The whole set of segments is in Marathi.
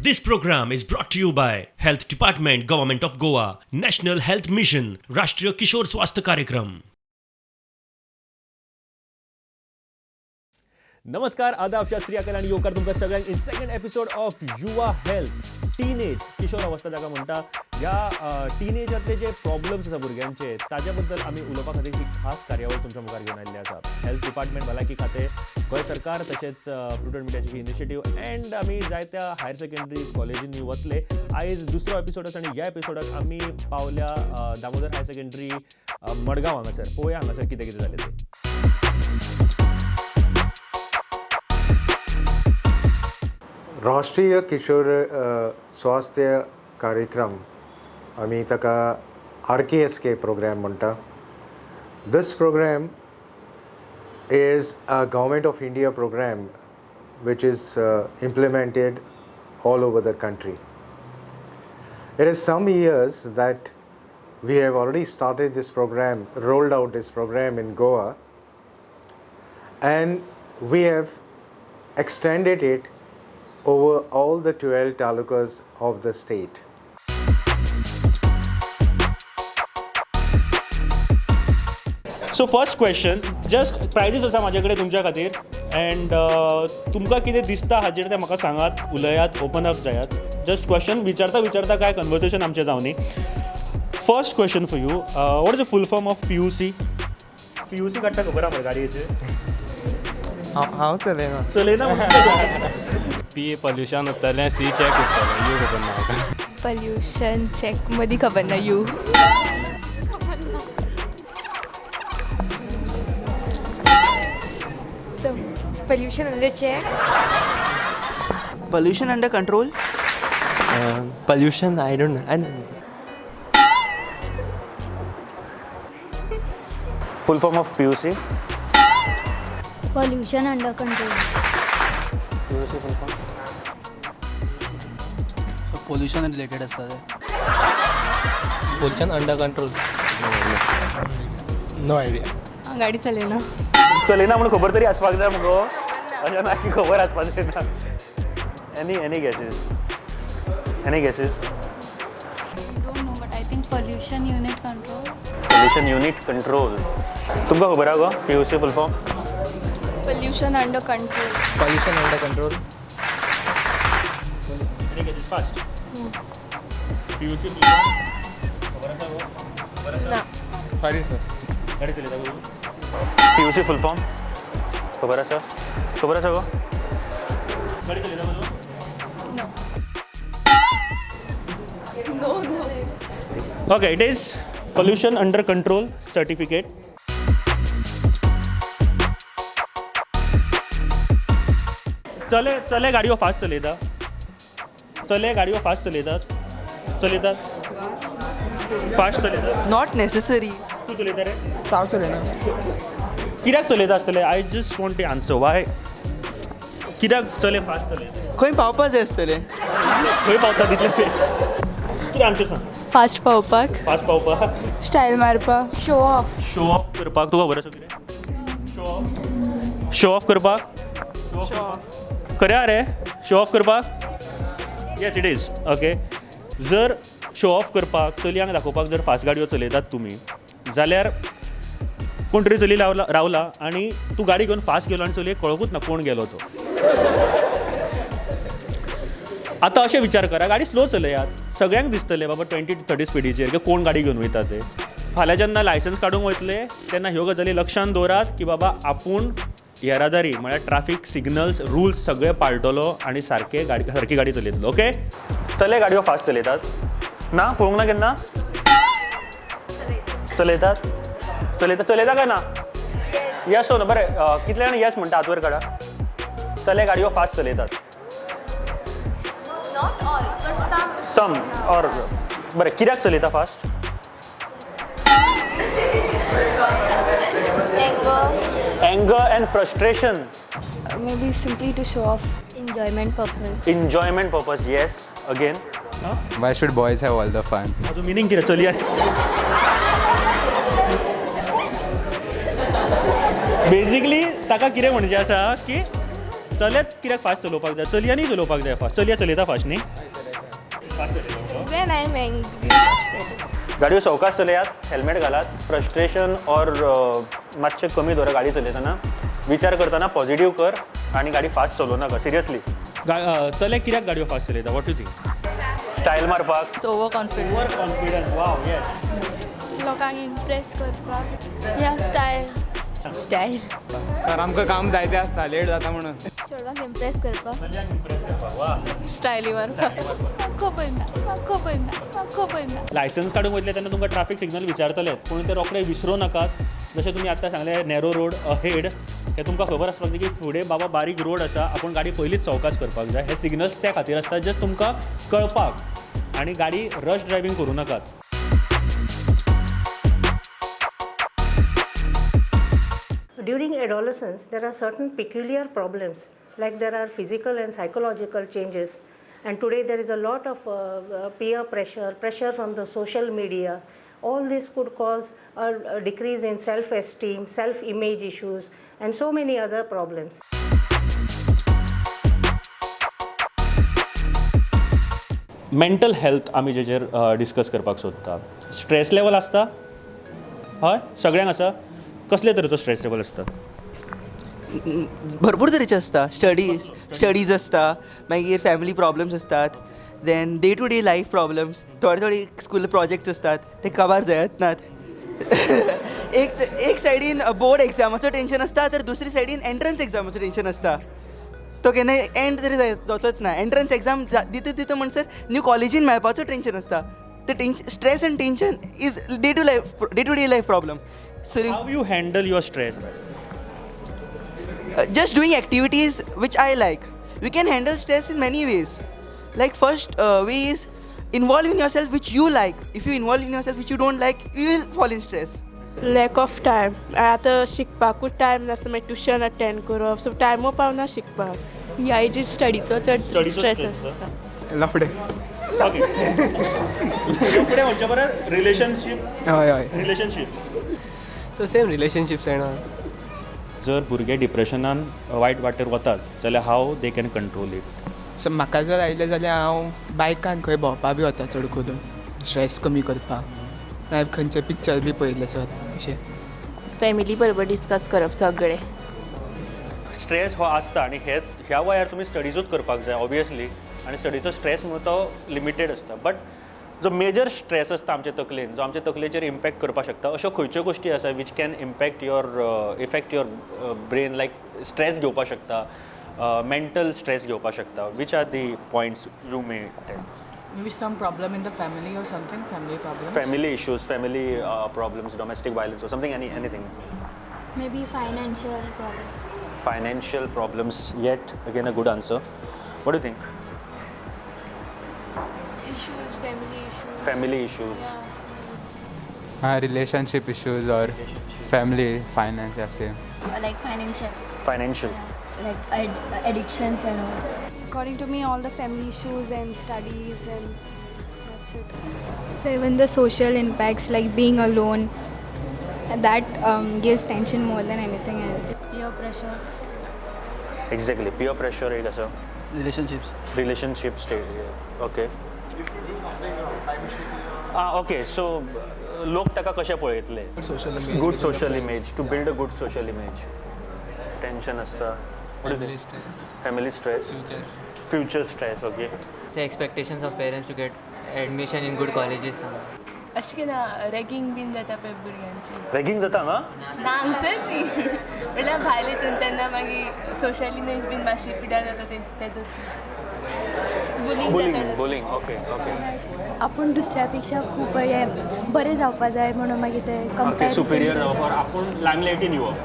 This program is brought to you by Health Department, Government of Goa, National Health Mission, Rashtriya Kishor Swasthya Karyakram. नमस्कार, आदाब, सत श्री अकाल आणि येवकार तुमकां सगळ्यांक इन सेकंड एपिसोड ऑफ युवा हेल्थ टीनेज किशोर अवस्था जाका म्हणटा ह्या टीनेजांतले जे प्रॉब्लम्स आसा भुरग्यांचे ताज्या बद्दल आमी उलोवपा खातीर ही खास कार्यावळ तुमच्या मुखार घेवन आयिल्ली आसा. हेल्थ डिपार्टमेंट भलायकी खातें, गोंय सरकार तशेंच प्रुडंट मिडियाची ही इनिशिएटीव एंड आमी जायत्या हायर सेकंडरी कॉलेजींनी वतले. आयज दुसरो एपिसोड आसा आनी ह्या एपिसोडाक आमी पावल्या दामोदर हायर सेकंडरी मडगांव हांगासर. पळोवया हांगासर कितें कितें जालें तें. राष्ट्रीय किशोर स्वास्थ्य कार्यक्रम आमी ताका RKSK program म्हणटा. This program is a Government of India program which is implemented all over the country. It is some years that we have already started this program, rolled out this program in Goa, and we have extended it over all the 12 talukas of the state. So first question, just prizes आसा म्हाजे कडेन तुमच्या खातीर एंड तुमकां कितें दिसता हाचेर तें म्हाका सांगात, उलयात, ओपन अप जायात. जस्ट क्वेश्चन विचारता काय कन्वर्सेशन आमचें जावनी. First question for you, what is the full form of PUC? PUC काडटा खबर आहा पळय गाडयेचेर? हांव चलयना P पोल्युशन उत्तरलें, C चॅक उत्तरलें, U खबर ना म्हाका. पोल्युशन चॅक मदीं खबर ना. U so pollution under check. Pollution under control. Pollution, I don't know. Full form of PUC? Pollution under control. PUC full form? Pollution related आसता तें. Pollution under control. No idea. गाडी चलयना. चलयना म्हणून खबर तरी आसपाक जाय मुगो. अशें ना की खबर आसपाक जायना. Any guesses? Don't know, but I think pollution unit control. Pollution unit control. तुमकां खबर आहा गो PUC full form? Pollution under control. Pollution under control. Any guesses fast? PUC full form? खबर आसा गो? खबर आसा? ना. Sorry sir. गाडी चलयता गो? PUC full form? खबर आसा गो? गाडी चलयता गो? No. Okay, it is pollution under control certificate. चले गाडयो फास्ट चलयतात. फास्ट चलयतात. Not necessary. तूं चलयता रे? हांव चलयना. कित्याक चलयता आसतले? I just want to answer why. कित्याक फास्ट चलयता? खंय पावपा जाय आसतलें. खंय पावता तितलें? कितें आन्सर सांग? फास्ट पावपाक. फास्ट पावपाक. स्टायल मारपाक. शो ऑफ करपाक. तुका खबर आसा कितें? शो ऑफ करपाक. खरें रे? शो ऑफ करपाक? Yes it is. ओके. जर शो ऑफ करपाक, चलयांक दाखोवपाक जर फास्ट गाडयो चलयतात तुमी, जाल्यार कोण तरी चली रावला आनी तूं गाडी घेवन फास्ट गेलो आनी चलयेक कळकूच ना कोण गेलो तो. आतां अशें विचार करा, गाडी स्लो चलयात. सगळ्यांक दिसतलें बाबा 20 to 30 स्पिडीचेर की कोण गाडी घेवन वयता ते. फाल्यां जेन्ना लायसन्स काडूंक वयतले तेन्ना ह्यो गजाली लक्षांत दवरात की बाबा आपूण येरादारी म्हळ्यार ट्रॅफीक सिग्नल्स, रुल्स सगळे पाळटलो आनी सारकी गाडी चलयतलो. ओके. चले गाडयो फास्ट चलयतात ना? पळोवंक ना केन्ना? चलयता काय ना? यस हो ना? बरें, कितले जाण यस म्हणटा हात वयर काडा. चले गाडयो फास्ट चलयतात. सम और बरें, कित्याक चलयता fast? Anger and frustration. Maybe simply to show off. Enjoyment purpose. Yes. Again. Why should boys have all the fun? Also meaning कितें? चलया. बेसिकली ताका कितें म्हणचें आसा की चल्यात कित्याक फास्ट चलोवपाक जाय चलयांनी चलोवपाक जाय फास्ट चलया चलयता फास्ट न्ही When I'm angry. गाडयो सवकास चलयात हेल्मेट घालात फ्रस्ट्रेशन ऑर मातशें कमी दवरा गाडी चलयतना विचार करतना पॉझिटिव्ह कर आणि गाडी फास्ट चलोव नाका सिरियसली चले कित्याक गाडयो फास्ट चलयता वॉट यू थिंक स्टायल मारपाक Over confident. Over confident wow yes लोकांक impress करपाक. Yeah, style. Style. सर आमकां काम जायते आसता लेट जाता म्हणून चेडवांक impress करपाक. इम्प्रेस करपाक वा Style मारपाक. आंखो पळयना. लायसन्स काडूंक वयतले तेन्ना तुमकां ट्रॅफिक सिग्नल विचारतले पूण ते रोखडे विसरूं नाकात जशें तुमी आतां सांगले नॅरो रोड अहेड हे तुमकां खबर आसपाक जाय की फुडें बाबा बारीक रोड आसा आपूण गाडी पयलींच सवकास करपाक जाय हे सिग्नल्स त्या खातीर आसता जस्ट तुमकां कळपाक आनी गाडी रश ड्रायव्हिंग करूं नाकात During adolescence, there are certain peculiar problems, like there are physical and psychological changes. And today there is a lot of peer pressure, pressure from the social media. All this could cause a decrease in self-esteem, self-image issues, and so many other problems. Mental health आमी जेचेर डिस्कस करपाक सोदता स्ट्रेस लेवल आसता हय सगळ्यांक आसा कसले तरेचो स्ट्रेस लेवल आसता भरपूर तरेचे आसता स्टडीज आसता मागीर फॅमिली प्रॉब्लम्स असतात then day to day life problems थोडे स्कूल प्रोजेक्ट्स असतात ते कवर जायत नात एक सायडीन बोर्ड एग्जामाचो टेन्शन आसता तर दुसरी सायडीन एंट्रन्स एग्जामाचो टेन्शन आसता तो केन्ना एंड तरी जावचोच ना एंट्रन्स एग्जाम दिता म्हणसर न्यू कॉलेजीन मेळपाचो टेन्शन आसता ते stress and tension is day to day life problem so how you handle your stress just doing activities which I like. We can handle stress in many ways. Like first way is involve in yourself which you like. If you involve in yourself which you don't like, you will fall in stress. Lack of time. आतां शिकपाकूच टायम नासता मागीर ट्युशन अटेंड करप सो टायमूय पावना शिकपाक. ह्या एजीर स्टडीचो चड स्ट्रेस आसता. लफडे ओके फुडें म्हणचे बरें रिलेशनशीप हय हय रिलेशनशीप सो सेम रिलेशनशिप्स येना जर भुरगे डिप्रेशनान वायट वाटेर वतात जाल्यार हाव they can control it so म्हाका जर आयलें जाल्यार हांव बायकान खंय भोंवपा बी वता चड करून स्ट्रेस कमी करपाक नाजाल्यार खंयचे पिक्चर बी पळयले चड अशें फॅमिली बरोबर डिस्कस करप सगळें स्ट्रेस हो आसता आनी ह्या वयार तुमी स्टडीजूच करपाक जाय ऑब्वियसली आनी स्टडीचो स्ट्रेस म्हणून तो लिमिटेड आसता बट जो मेजर स्ट्रेस आसता आमचे तकलेन जो आमच्या तकलेचेर इम्पॅक्ट करपाक शकता अश्यो खंयच्यो गोश्टी आसा which can impact effect your brain like stress घेवपाक शकता मेंटल स्ट्रेस घेवपाक शकता which are the points you may tail Maybe some problem in the family or something, family problems. Family issues, family problems, domestic violence or something, anything. Maybe financial problems. Financial problems, yet again a good answer. What do you think? Issues, family issues. Family issues. Yeah. relationship issues or family finance yeah same Like financial. Financial. Like addictions and all. According to me all the family issues and studies and that's it. So even the social impacts like being alone, that gives tension more than anything else. Peer pressure. Exactly. Peer pressure एक असं Relationships. relationship state. Okay. Okay. So लोक ताका कशें पळयतले? Good social image. To build a good social image. Tension असता. What do you think? Family stress. Future stress. Okay. Say expectations of parents to get admission in good colleges. अशें ना रॅगिंग बीन जाता पळय भुरग्यांची Ragging जाता हांगा? ना हांगसर न्ही म्हणल्यार भायर हितून तेन्ना मागीर सोशल इमेज बीन मातशी पिड्यार जाता तेजो Bullying. Okay. आपण दुसऱ्या पेक्षा खूप बरें जावपा जाय म्हणून मागीर ते Okay. Superior जावपाक आपूण limelightin येवप.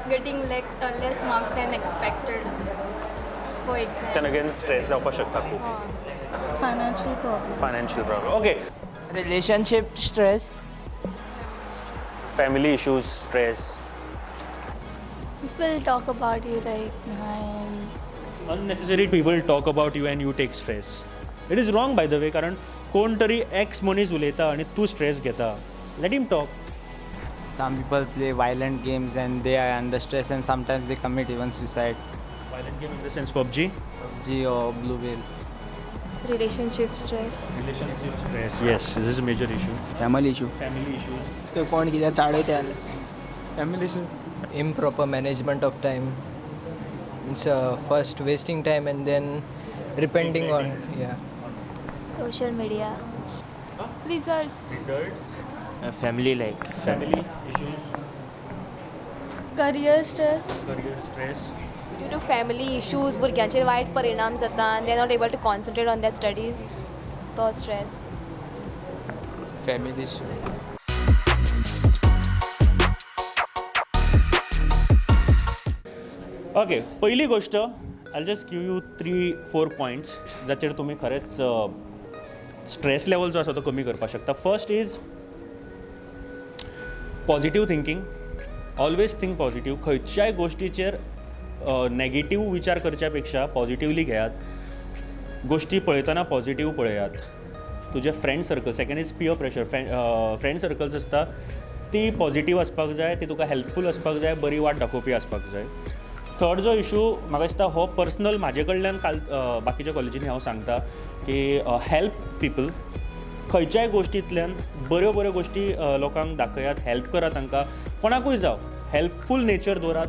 getting less marks than expected for exams. Then again stress जावपाक शकता खूब. Financial problems. Financial problem. Okay. Relationship stress. Family issues, stress. People talk about you like Unnecessary people talk about you and you take stress. It is wrong by the way कारण कोण तरी एक्स मनीस उलयता आनी तूं स्ट्रेस घेता. Let him talk. some people play violent games and they are under stress and sometimes they commit even suicide Violent game in the sense PUBG? PUBG or Blue Whale. Relationship stress. Relationship stress. Yes, this is a major issue. Family issue Family issues. कोण कितें चाडयता जाल्यार family issues Improper management of time. It's first wasting time and then repenting on. Yeah. Social media. Results. Results. Family like. Family issues. Career stress. Career stress. Due to family issues, भुरग्यांचेर वायट परिणाम जाता and they are not able to concentrate on their studies. तो stress. Family issue. ओके, पहिली गोष्ट I just give you 3-4 points जाचेर तुमी खरेंच स्ट्रेस लेवल जो आसा तो कमी करपाक शकता. First is positive thinking. Always think positive. खंयच्याय गोश्टीचेर नॅगेटिव्ह विचार करच्या पेक्षा पॉझिटिव्हली घेयात. गोश्टी पळयतना पॉझिटिव्ह पळयात. तुजे friend circle, second is peer pressure. Friend circles आसता ती पॉझिटिव्ह आसपाक जाय, ती तुका हेल्पफूल आसपाक जाय, बरी वाट दाखोवपी आसपाक जाय. थर्ड जो इशू म्हाका दिसता हो पर्सनल म्हाजे कडल्यान बाकीच्या कॉलेजींनी हांव सांगता की हेल्प पीपल. खंयच्याय गोश्टींतल्यान बऱ्यो बऱ्यो गोश्टी लोकांक दाखयात, हेल्प करात तांकां. कोणाकूय जावं हेल्पफूल नेचर दवरात,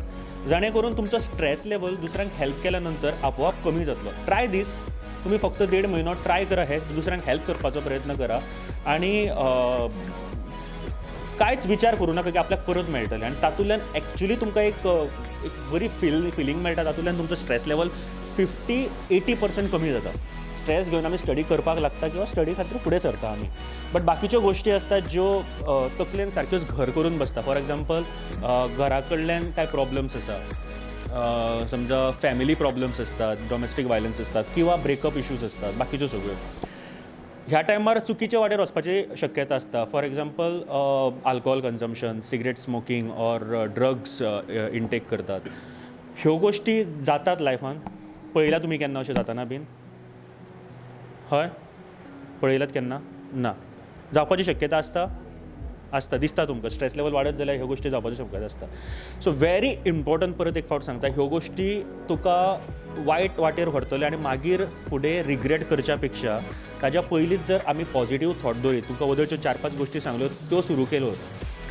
जाणे करून तुमचो स्ट्रेस लेवल दुसऱ्यांक हेल्प केल्या नंतर आपोआप कमी जातलो. ट्राय दीस. तुम्ही फक्त 1.5 म्हयनो ट्राय करा, हे दुसऱ्यांक हेल्प करपाचो प्रयत्न करा आणि कांयच विचार करूं नाका की आपल्याक परत मेळटलें. आनी तातूंतल्यान एक्चुली तुमकां एक बरी फिलींग मेळटा. तातूंतल्यान तुमचो स्ट्रेस लेवल 50-80% कमी जाता. स्ट्रेस घेवन आमी स्टडी करपाक लागता किंवा स्टडी खातीर फुडें सरता आमी. बट बाकीच्यो गोश्टी आसतात ज्यो तकलेन सारक्योच घर करून बसता. फॉर एग्जाम्पल घरा कडल्यान कांय प्रॉब्लम्स आसा, समजा फॅमिली प्रॉब्लम्स असतात, डॉमेस्टीक वायलन्स असतात किंवा ब्रेकअप इश्यूज असतात, बाकीच्यो सगळ्यो. ह्या टायमार चुकीच्या वाटेर वचपाची शक्यता आसता. For example alcohol consumption, cigarette smoking or drugs intake करतात. ह्यो गोश्टी जातात लायफान. पळयला तुमी केन्ना अशें जाताना बीन? हय, पळयलात केन्ना? ना. जावपाची शक्यता आसता दिसता तुमकां. स्ट्रेस लेवल वाडत जाल्यार ह्यो गोश्टी जावपाची शक्यता आसता. सो व्हेरी इम्पॉर्टंट, परत एक फावट सांगता, ह्यो गोश्टी तुका वायट वाटेर व्हरतले आनी मागीर फुडें रिग्रेट करच्या पेक्षा ताज्या पयलींच जर आमी पॉझिटिव्ह थॉट दवरीत, तुमकां वदळच्यो 4-5 गोश्टी सांगल्यो त्यो सुरू केल्यो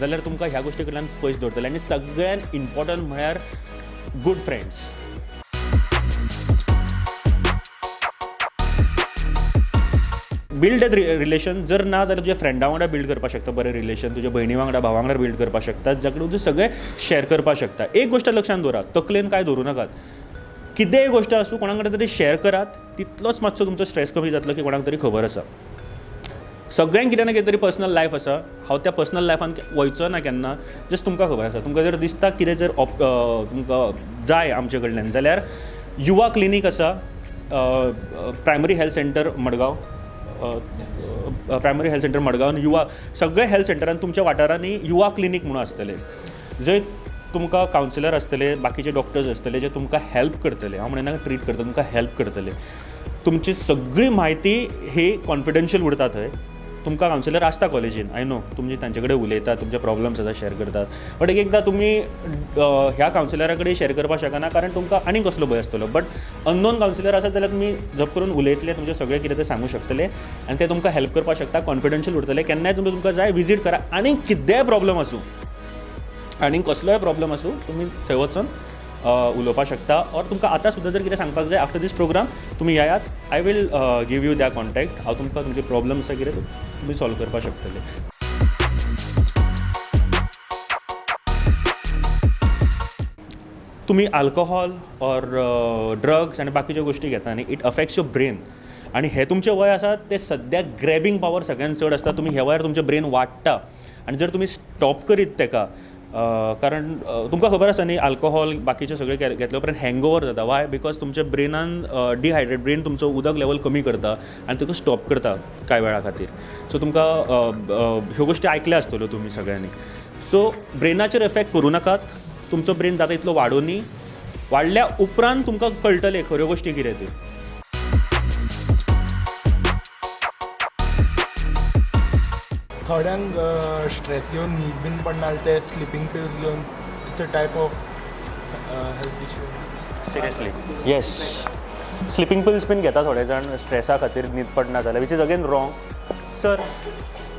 जाल्यार तुमकां ह्या गोश्टी कडल्यान पयस दवरतले. आनी सगळ्यान इम्पॉर्टंट म्हळ्यार good friends. Build a relation. जर ना जाल्यार तुज्या फ्रेंडा वांगडा बिल्ड करपाक शकता बरें रिलेशन. तुज्या भयणी वांगडा, भावा वांगडा बिल्ड करपाक शकता, जाचे कडेन तूं सगळें शेअर करपाक शकता. एक गोश्ट लक्षांत दवरात, तकलेन कांय दवरूं नाकात. कितेंय गोश्ट आसूं कोणा कडेन तरी शेअर करात, तितलोच मातसो तुमचो स्ट्रेस कमी जातलो की कोणाक तरी खबर आसा. सगळ्यांक कितें ना कितें तरी पर्सनल लायफ आसा. हांव त्या पर्सनल लायफान वयचो ना केन्ना. जस्ट तुमकां खबर आसा. तुमकां जर दिसता कितें जर तुमकां जाय आमचे कडल्यान जाल्यार युवा क्लिनीक आसा, primary health centre Madgaon. Primary health centre मडगांवान युवा, सगळे हेल्थ सेंटरान तुमच्या वाठारांनी युवा क्लिनीक म्हणून आसतले. जंय तुमकां कावन्सिलर आसतले, बाकीचे डॉक्टर्स आसतले जे तुमकां हेल्प करतले. हांव म्हणना ट्रीट करता, तुमकां हेल्प करतले. तुमची सगळी म्हायती ही कॉन्फिडेन्शियल उरता थंय. तुमकां कावन्सिलर आसता कॉलेजीन, आय नो, तुमची तांचे कडेन उलयतात, तुमचे प्रॉब्लम्स आसा शेअर करतात. बट एकदां तुमी ह्या कावन्सिलरा कडेन शेअर करपाक शकना कारण तुमकां आनी कसलो भंय आसतलो. बट अननोन कावन्सिलर आसत जाल्यार तुमी जप करून उलयतले, तुमचें सगळें कितें तें सांगूं शकतले आनी ते तुमकां हेल्प करपाक शकता. कॉन्फिडेन्शियल उरतले. केन्नाय तुमकां जाय विजीट करा. आनी कितेंय प्रॉब्लम आसूं, आनी कसलोय प्रॉब्लम आसूं, तुमी थंय वचून उलोवपाक शकता. और तुमकां आतां सुद्दां जर कितें सांगपाक जाय आफ्टर दीस प्रोग्राम, तुमी येयात. I will give you their contact. हांव तुमकां तुमचे प्रॉब्लम आसा कितें तुमी सॉल्व करपाक शकतले. तुमी अल्कोहॉल ऑर ड्रग्स आनी बाकीच्यो गोश्टी घेता आनी इट अफेक्ट्स युअर ब्रेन. आनी हे तुमचें वय आसा तें सद्या ग्रॅबिंग पावर सगळ्यान चड आसता. तुमी ह्या वयार तुमचें ब्रेन वाडटा आनी जर तुमी स्टॉप करीत तेका, कारण तुमकां खबर आसा न्ही, अल्कोहॉल बाकीचे सगळे घेतले उपरांत हँगओवर जाता. वाय? बिकॉज तुमच्या ब्रेनान डिहायड्रेट, ब्रेन तुमचो उदक लेवल कमी करता आनी तुका स्टॉप करता कांय वेळा खातीर. सो तुमकां ह्यो गोश्टी आयकल्या आसतल्यो तुमी सगळ्यांनी. सो ब्रेनाचेर एफेक्ट करूं नाकात. तुमचो ब्रेन जाता इतलो वाडोनी. वाडल्या उपरांत तुमकां कळटले खऱ्यो गोश्टी कितें त्यो. थोड्यांक स्ट्रेस घेवन न्हीद बीन पडना ते स्लिपींग पिल्स घेवन it's a type of health issue. Seriously yes sleeping pills बीन घेता थोडे जाण स्ट्रेसा खातीर न्हीद पडना जाल्यार which is again wrong. Sir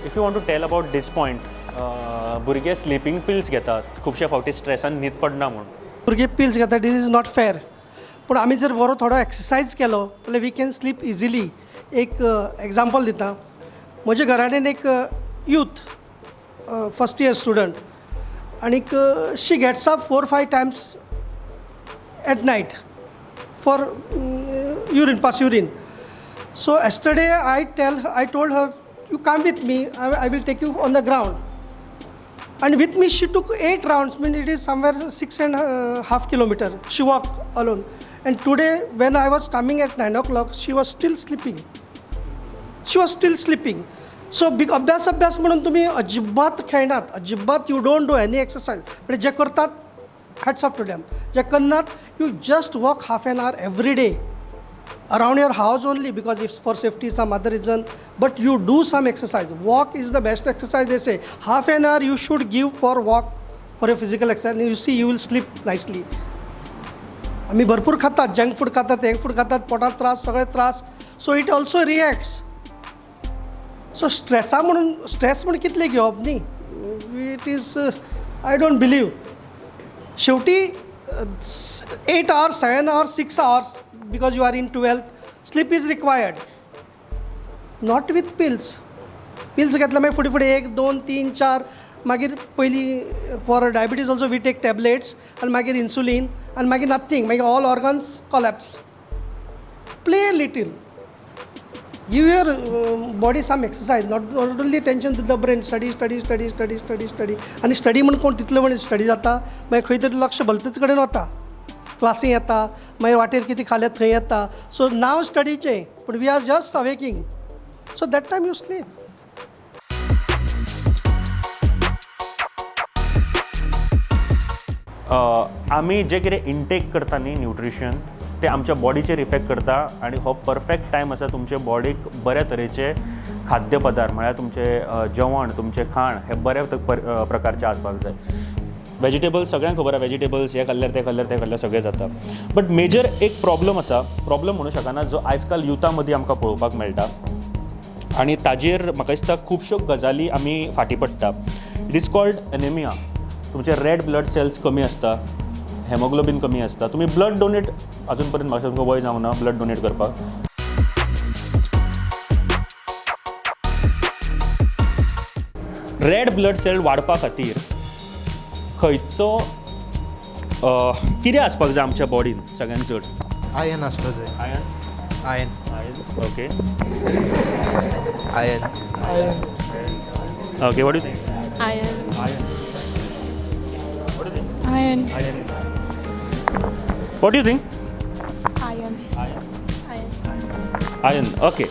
if you want to tell about this point भुरगे स्लिपींग पिल्स घेतात खुबशे फावटी स्ट्रेसान न्हीद पडना म्हूण. भुरगे पिल्स घेतात इट इज नॉट फेअर. पूण आमी जर बरो थोडो एक्सरसायज केलो जाल्यार वी कॅन स्लीप इजिली. एक एग्जाम्पल दिता. म्हज्या घराडेन एक यूथ फर्स्ट इयर स्टुडंट आनीक शी gates up 4-5 times at night for urine, pass urine. So yesterday I told her, you come with me, I will take you on the ground. And with me she took 8 rounds, mean it is somewhere 6.5 kilometers. She walked alone. And today when I was coming at 9 o'clock, she was still sleeping. So big अभ्यास म्हणून तुम्ही अजिबात खेळनात, अजिबात you don't do any exercise. म्हणजे जे करतात हॅट्स ऑफ टू डॅम. जे करनात you just walk half an hour every day around your house only, because it's for safety, some other reason, but you do some exercise. Walk is the best exercise, they say. Half an hour you should give for walk, for a physical exercise. You see, you will sleep nicely. आम्ही भरपूर खातात, जंक फूड खातात, एग फूड खातात, पोटात त्रास, सगळे त्रास. So it also reacts. So stress म्हणून कितले घेवप न्ही. It is I don't believe. शेवटी 8 hours, 7 hours, 6 hours, because you are in 12th, sleep is required. Not with pills. Pills घेतला मागीर फुडें 1, 2, 3, 4 मागीर पयलीं for diabetes also we take tablets आनी मागीर इन्सुलीन आनी मागीर नथींग, मागीर all organs collapse. Play little. Give your body some exercise. Not only tension to the brain. Study आनी स्टडी म्हणून कोण तितले म्हण स्टडी जाता, मागीर खंय तरी लक्ष भलतेच कडेन वता. क्लासी येता, मागीर वाटेर कितें खालें थंय येता. सो नाव स्टडीचें, पूण we are just awaking. So that time you sleep. आमी जे कितें इनटेक करता न्ही न्यूट्रिशन, ते आमच्या बॉडीचेर इफेक्ट करता. आनी हो परफेक्ट टायम आसा तुमचे बॉडीक बऱ्या तरेचे खाद्य पदार्थ म्हळ्यार तुमचें जेवण, तुमचें खाण हें बऱ्या प्रकारचें आसपाक जाय. वेजिटेबल्स सगळ्यांक खबर आसा, वेजिटेबल्स हे खाल्ल्यार ते खाल्ल्यार सगळें जाता. बट मेजर एक प्रॉब्लम आसा, प्रॉब्लम म्हणूं शकना, जो आयजकाल युथा मदीं आमकां पळोवपाक मेळटा. आनी ताजेर म्हाका दिसता खुबश्यो गजाली आमी फाटीं पडटा. It is called anaemia. तुमचे रेड ब्लड सेल्स कमी आसता, हेमोग्लोबीन कमी आसता. तुमी ब्लड डोनेट अजून पर्यंत म्हाका तुमकां वय जावं ना ब्लड डोनेट करपाक. रेड ब्लड सेल वाडपा खातीर खंयचो कितें आसपाक जाय आमच्या बॉडीन सगळ्यांत चड? आयर्न आसपाक जाय. Iron. Okay. Iron. Okay, what do you think? Iron. What do you think? Iron. Iron. Okay.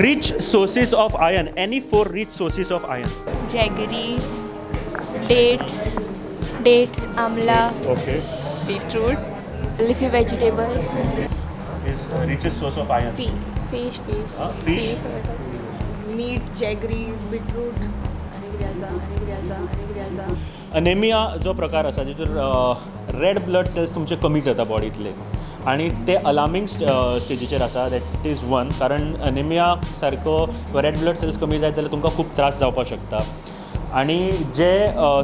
Rich sources of iron. Any 4 rich sources of iron? Jaggery, dates, amla, Okay. beetroot, leafy vegetables, Is the richest source of iron? fish. Fish. meat, jaggery, beetroot. Anaemia जो प्रकार आसा जितून रेड ब्लड सेल्स तुमचे कमी जाता बॉडींतले, आनी ते अलार्मींग स्टेजीचेर आसा. That is one. कारण अनेमिया सारको रेड ब्लड सेल्स कमी जायत जाल्यार तुमकां खूब त्रास जावपाक शकता. आनी जे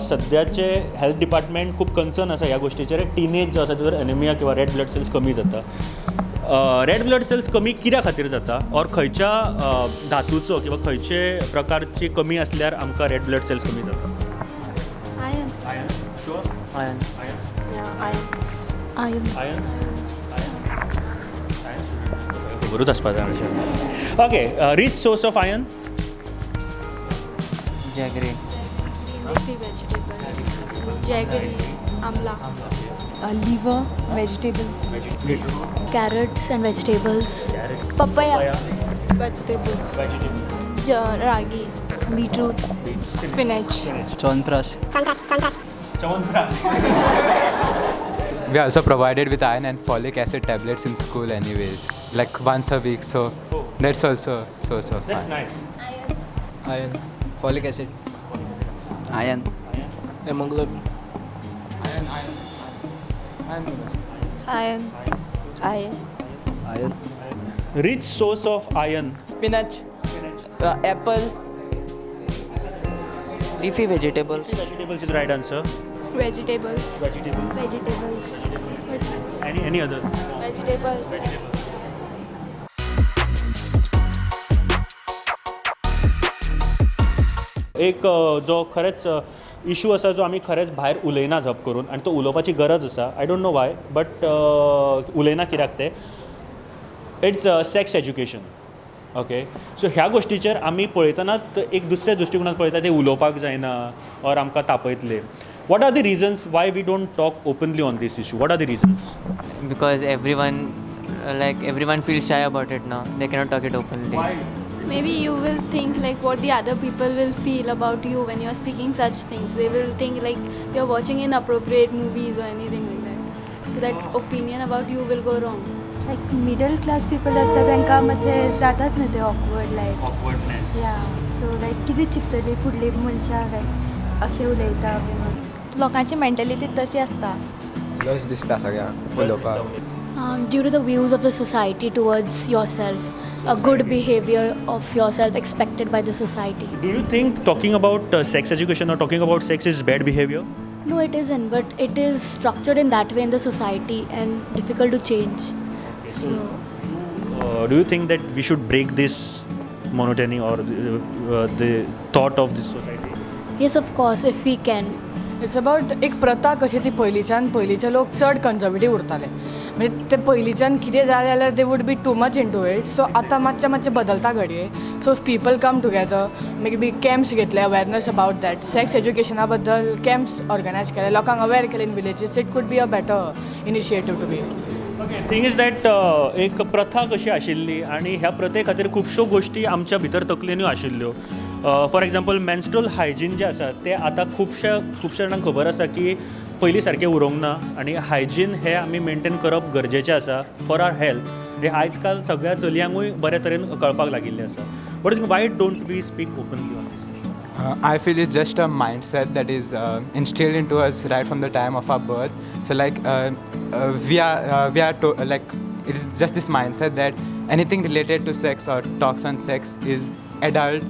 सद्याचे हेल्थ डिपार्टमेंट खूब कन्सर्न आसा ह्या गोश्टीचेर. टिनेज जो आसा तितूर अनेमिया किंवा रेड ब्लड सेल्स कमी जाता. रेड ब्लड सेल्स कमी कित्या खातीर जाता, और खंयच्या धातूचो किंवा खंयचे प्रकारची कमी आसल्यार आमकां रेड ब्लड सेल्स कमी जाता? खबरूच आसपाक जाय अशें. Okay. Reach source of iron? Jaggery. leafy vegetables, jaggery, amla, liver, vegetables, carrots and vegetables, papaya, vegetables, ragi, beetroot, spinach. Chonpras. We are also provided with iron and folic acid tablets in school anyways, like once a week, so that's also a source of That's iron. nice. Iron. Folic acid. Iron. Hemoglobin. Iron. Iron. Rich source of iron. Spinach. Apple. Leafy vegetables. Vegetables is the right answer. Vegetables. Vegetables. Any other? Vegetables. एक जो खरेंच इशू आसा जो आमी खरेंच भायर उलयना झप करून आनी तो उलोवपाची गरज आसा. I don't know Y but उलयना कित्याक ते it's sex education. Okay so ह्या गोश्टीचेर आमी पळयतनाच एक दुसऱ्या दृश्टिकोनांत पळयता ते उलोवपाक जायना ऑर आमकां तापयतले. What are the reasons why we don't talk openly on this issue? What are the reasons? Because everyone feels shy about it now. They cannot talk it openly. Why? Maybe you will think like what the other people will feel about you when you're speaking such things. They will think like you're watching inappropriate movies or anything like that. So that opinion about you will go wrong. Like middle class people असतात तांकां मातशें जातात न्हू ते awkward like. Awkwardness. Yeah. So like कितें चिंततली फुडली मनशां like अशें उलयता बीन. लोकांची मेंटलिटी तशी आसता. लज दिसता सगळ्यांक उलोवपाक. Due to the views of the society towards yourself, a good behavior of yourself expected by the society. Do you think talking about sex education or talking about sex is bad behavior? No, it isn't, but it is structured in that way in the society and difficult to change. So, Do you think that we should break this monotony or the thought of this society? yes, of course, if we can. It's about एक प्रथा कशी ती पयलींचे लोक चड कन्जर्वेटीव उरताले म्हणजे ते पयलींच्यान कितें जालें जाल्यार they would be too much into it. So आतां मातशें बदलता घडये. So people come together may be camps घेतले अवेरनस अबाउट दॅट सेक्स एज्युकेशना बद्दल कॅम्प्स ऑर्गनायज केले लोकांक अवेर केले in villages. It could be a better initiative to be. Okay thing is that एक प्रथा कशी आशिल्ली आनी ह्या प्रथे खातीर खुबश्यो गोश्टी आमच्या भितर तकलेनूय आशिल्ल्यो. फॉर एग्जाम्पल मेन्स्ट्रुअल हायजीन जे आसा ते आतां खुबश्या जाणांक खबर आसा की पयलीं सारकें उरोंक ना आनी हायजीन हें आमी मेंटेन करप गरजेचें आसा फॉर आवर हेल्थ. हे आयज काल सगळ्या चलयांकूय बऱ्या तरेन कळपाक लागिल्लें आसा. But why don't we speak openly on this? I feel it's just a mindset that is instilled into us right from the time of our birth. So like we are like it's just this mindset that anything related to sex or talks on sex is adult.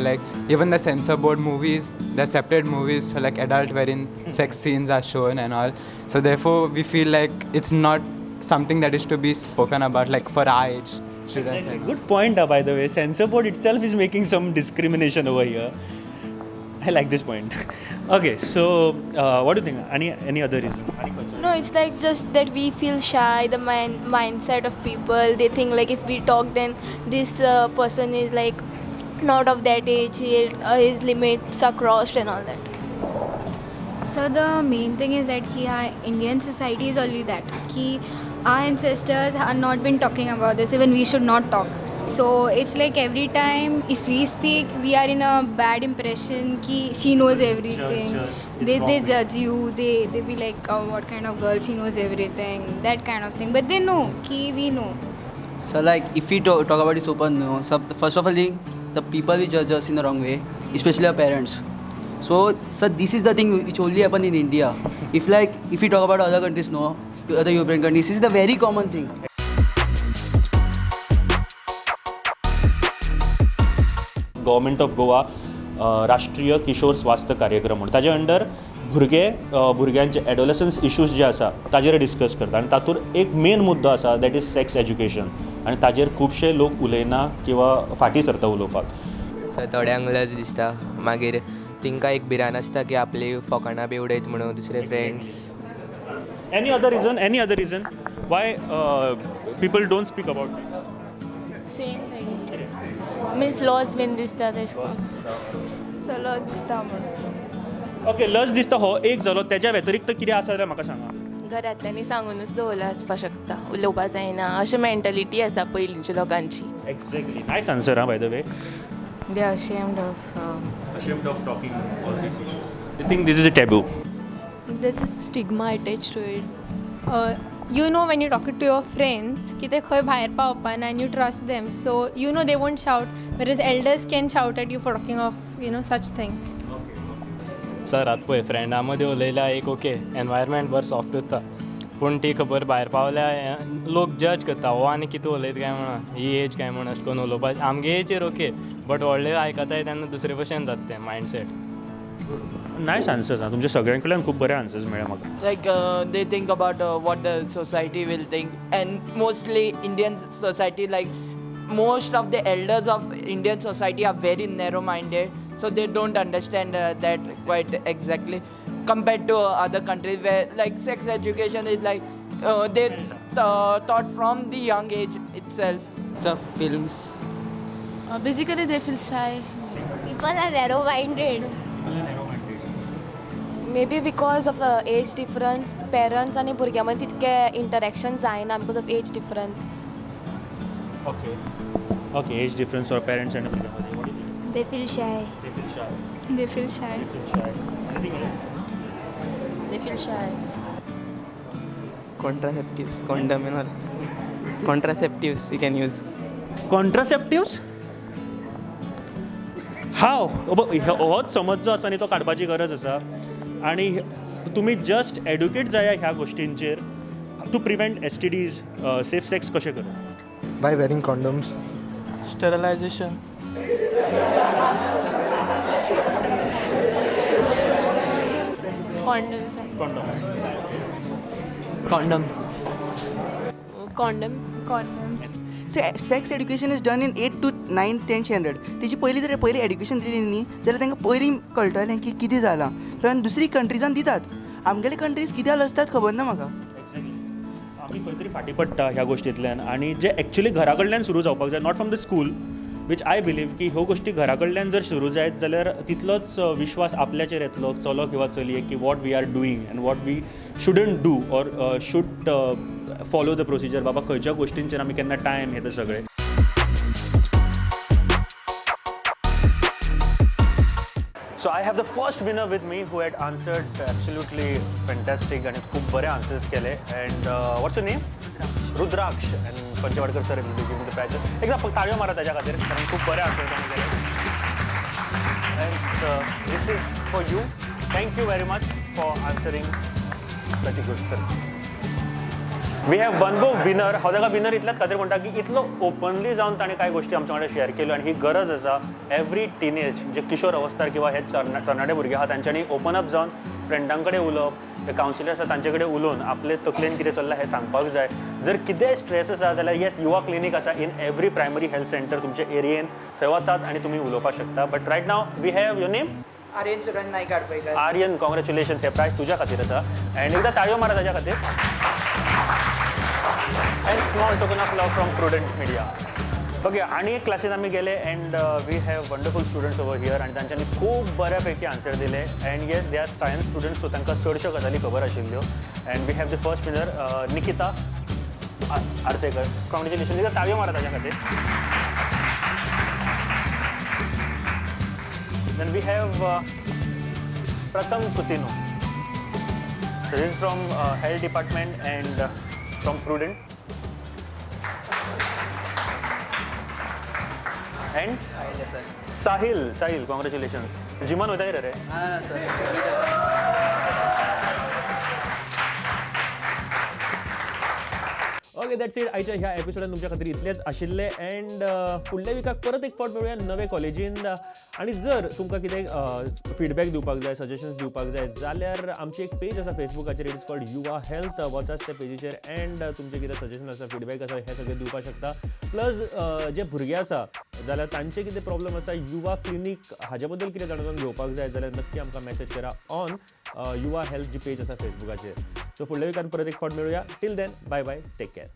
Like even the censor board movies, they're separate movies, so like adult wherein sex scenes are shown and all. So therefore we feel like it's not something that is to be spoken about like for our age. Exactly. Good point, by the way. Censor board itself is making some discrimination over here. I like this point. Okay, so what do you think? Any other reason? Any question? No, it's like just that we feel shy, the mindset of people. They think like if we talk then this person is like not of that age, his limits are crossed and all that. So the main thing is that Indian society is only that our ancestors have not been talking about this, even we should not talk. So it's like every time if we speak we are in a bad impression ki she knows everything. They judge you, they be like what kind of girl, she knows everything, that kind of thing. But they know ki we know. So like if we talk about this open, so first of all the people will judge us in the wrong way, especially our parents. So this is the thing which only happen in India. If we talk about other countries, other European countries, this is the very common thing. Government of Goa राष्ट्रीय किशोर स्वास्थ्य कार्यक्रम म्हणून ताजे अंडर भुरग्यांचे एडोलसन्स इश्यूज जे आसा ताजेर डिस्कस करता आनी तातूंत एक मेन मुद्दो आसा दॅट इज सेक्स एज्युकेशन आनी ताजेर खुबशे लोक उलयना किंवा फाटीं सरता उलोवपाक. सो थोड्यांक लज दिसता मागीर तांकां एक भिरांत आसता की आपली फकाणां बी उडयत म्हणून दुसरे friends. Any other region Y people don't speak about these? Same thing. Means laws been दिसता तेशको. So laws दिसता म्हणून. ओके लज दिसता हो एक जालो. तेज्या व्यतिरिक्त कितें आसा जाल्यार म्हाका सांगा. घरांतल्यांनी सांगूनच दवरला आसपाक शकता, उलोवपाक जायना अशें मेंटलिटी आसा पयलींच्या लोकांची. Exactly. Nice answer by the way. They are ashamed of talking all these issues. You think this is a taboo? There's a stigma attached to it. You know when you're talking to your friends की ते खंय भायर पावपाना and you trust them, so you know they won't shout, whereas elders can shout at you for talking of such things. Sir आतां पळय फ्रेंडा मदीं उलयल्या एक ओके एनवायरमेंट बरें सॉफ्ट उरता पूण ती खबर भायर पावल्यार लोक जज करता हो आनी कितें उलयता काय म्हणून ही एज काय म्हण अशें करून उलोवपाचें आमगे एजचेर ओके बट व्हडले आयकताय तेन्ना दुसरे भशेन जाता तें मायंडसेट नायस आन्सर्स तुमच्या सगळ्यां कडल्यान खूब बरे आन्सर्स मेळ्ळे म्हाका Like they think about what the society will think, and mostly Indian society, like most of the elders of Indian society are very narrow-minded, so they don't understand that quite exactly compared to other countries where like sex education is like they taught from the young age itself. The films. Basically, they feel shy. People are narrow-minded. Maybe because of age difference, parents आणि भुरग्यां मदीं तितकें इंटरेक्शन जायना because of age difference. Okay age difference or parents and भुरग्यां मदीं what do you They feel shy. They feel shy. They feel shy. Contraceptives, condom and all. Contraceptives you can use. Contraceptives हाव होच समज जो आसा न्ही तो काडपाची गरज आसा आनी तुमी जस्ट एड्युकेट जाया ह्या गोश्टींचेर to prevent STDs safe sex कशें करूं By wearing condoms. Sterilization. Condoms. Condoms. Condoms. Sex education is done in 8 to 9, 10 standard तेची पयलीं एड्युकेशन दिली न्ही जाल्यार तांकां पयलीं कळटलें की कितें जालां कारण दुसरी कंट्रीजान दितात आमगेले कंट्रीज कित्याक लसतात खबर ना म्हाका आमी खंय तरी फाटीं पडटा ह्या गोश्टींतल्यान आनी जे एक्चुली घरा कडल्यान सुरू जावपाक जाय not from the school which I believe की ह्यो गोश्टी घरा कडल्यान जर सुरू जायत जाल्यार तितलोच विश्वास आपल्याचेर येतलो चलो किंवा चलयेक की what we are doing and what we shouldn't do or should follow the procedure बाबा खंयच्या गोश्टींचेर आमी केन्ना टायम हे ते सगळे So I have the first winner with me who had answered absolutely fantastic and खूप बरे answers केले and what's your name? Rudraksha and Panchwadkar sir will be giving the prize. एकदा ताळ्यो मारा त्याच्या खातीर कारण खूप बरे answers त्यांनी केले and this is for you. Thank you very much for answering such a good question. We have one go winner हांव ताका विनर इतल्याच खातीर म्हणटा की इतलो ओपनली जावन ताणें कांय गोश्टी आमच्या वांगडा शेअर केल्यो आनी ही गरज आसा एवरी टिनेज जे किशोर अवस्थार किंवा हे तरणाटे भुरगे आहा तांच्यांनी ओपन अप जावन फ्रेंडां कडेन उलोवप जे कावन्सिलर आसा तांचे कडेन उलोवन आपले तकलेन कितें चल्लां हें सांगपाक जाय जर कितेंय स्ट्रेस आसा जाल्यार येस युवा क्लिनीक आसा in every primary health centre तुमचे एरियेन थंय वचात आनी तुमी उलोवपाक शकता but right now we have your name Aryan Suran Naik Adpaikar Aryan congratulations हे प्रायज तुज्या खातीर आसा एंड एकदा ताळयो मारा ताच्या खातीर and small token of love from Prudent Media. Okay, आणि एक क्लासीन आमी गेले and we have wonderful students over here आणि तांच्यांनी खूब बऱ्यापैकी आन्सर दिले and yes they are science students so तांकां चडश्यो गजाली खबर आशिल्ल्यो and we have the first winner Nikita Arsekar congratulation एकदा ताळयो मारा ताच्या खातीर then we have Pratham Kutino this is from health department and from Prudent and Sahil congratulations जिमान वयता रे ओके दॅट्स इट आयच्या ह्या एपिसोडान तुमच्या खातीर इतलेंच आशिल्लें एंड फुडल्या विकाक परत एक फावट मेळुया नवे कॉलेजीन आनी जर तुमकां कितें फीडबॅक दिवपाक जाय सजेशन्स दिवपाक जाय जाल्यार आमची एक पेज आसा फेसबुकाचेर इट इज कॉल्ड युवा हेल्थ वचाच त्या पेजीचेर एंड तुमचें कितें सजेशन आसा फीडबॅक आसा हें सगळें दिवपाक शकता प्लस जे भुरगे आसा जाल्यार तांचे कितें प्रॉब्लम आसा युवा क्लिनीक हाजे बद्दल कितें जाणून घेवपाक जाय जाल्यार नक्की आमकां मेसेज करा ऑन युवा हेल्थ जी पेज आसा फेसबुकाचेर सो फुडल्या विकान परत एक फावट मेळुया till then bye bye take care